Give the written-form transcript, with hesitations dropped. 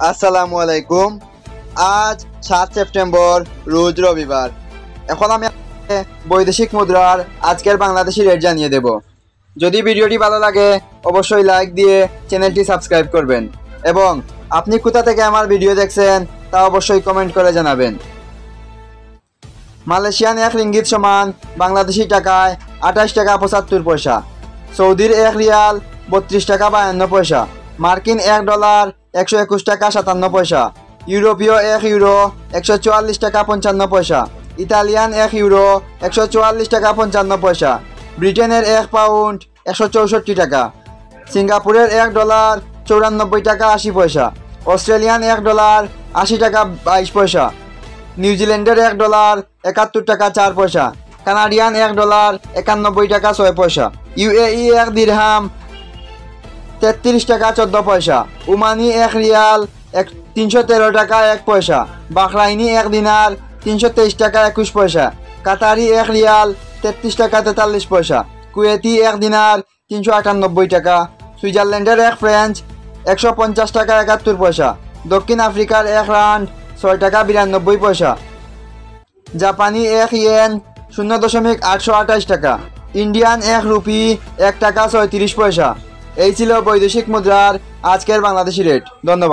আসসালামু আলাইকুম। আজ 7 সেপ্টেম্বর রোজ রবিবার। এখন আমি বৈদেশিক মুদ্রার আজকের বাংলাদেশি রেট জানিয়ে দেব। যদি ভিডিওটি ভালো লাগে অবশ্যই লাইক দিয়ে চ্যানেলটি সাবস্ক্রাইব করবেন এবং আপনি কোথা থেকে আমার ভিডিও দেখছেন তা অবশ্যই কমেন্ট করে জানাবেন। মালয়েশিয়ান 1 রিঙ্গিত সমান বাংলাদেশি টাকায় 28 টাকা 75 পয়সা, সৌদির 1 রিয়াল 32 টাকা 52 পয়সা, মার্কিন $1 121 টাকা 57 পয়সা, ইউরোপীয় 1 ইউরো 144 টাকা 55 পয়সা, ইতালিয়ান 1 ইউরো 144 টাকা 55 পয়সা, ব্রিটেনের 1 পাউন্ড 164 টাকা, সিঙ্গাপুরের $1 94 টাকা 80 পয়সা, অস্ট্রেলিয়ান $1 80 টাকা 22 পয়সা, নিউজিল্যান্ডের $1 71 টাকা 4 পয়সা, কানাডিয়ান $1 91 টাকা 6 পয়সা, ইউএই 1 দিরহাম 33 টাকা 14 পয়সা, ওমানি 1 রিয়াল 313 টাকা 1 পয়সা, বাহরাইনি 1 দিনার 323 টাকা 21 পয়সা, কাতারি 1 রিয়াল 33 টাকা 43 পয়সা, কুয়েতি 1 দিনার 398 টাকা, সুইজারল্যান্ডের 1 ফ্রেঞ্চ 150 টাকা 71 পয়সা, দক্ষিণ আফ্রিকার 1 রান্ড 6 টাকা 92 পয়সা, জাপানি 1 ইয়েন 0.828 টাকা, ইন্ডিয়ান 1 রুপি 1 টাকা 36 পয়সা। এই ছিল বৈদেশিক মুদ্রার আজকের বাংলাদেশি রেট। ধন্যবাদ।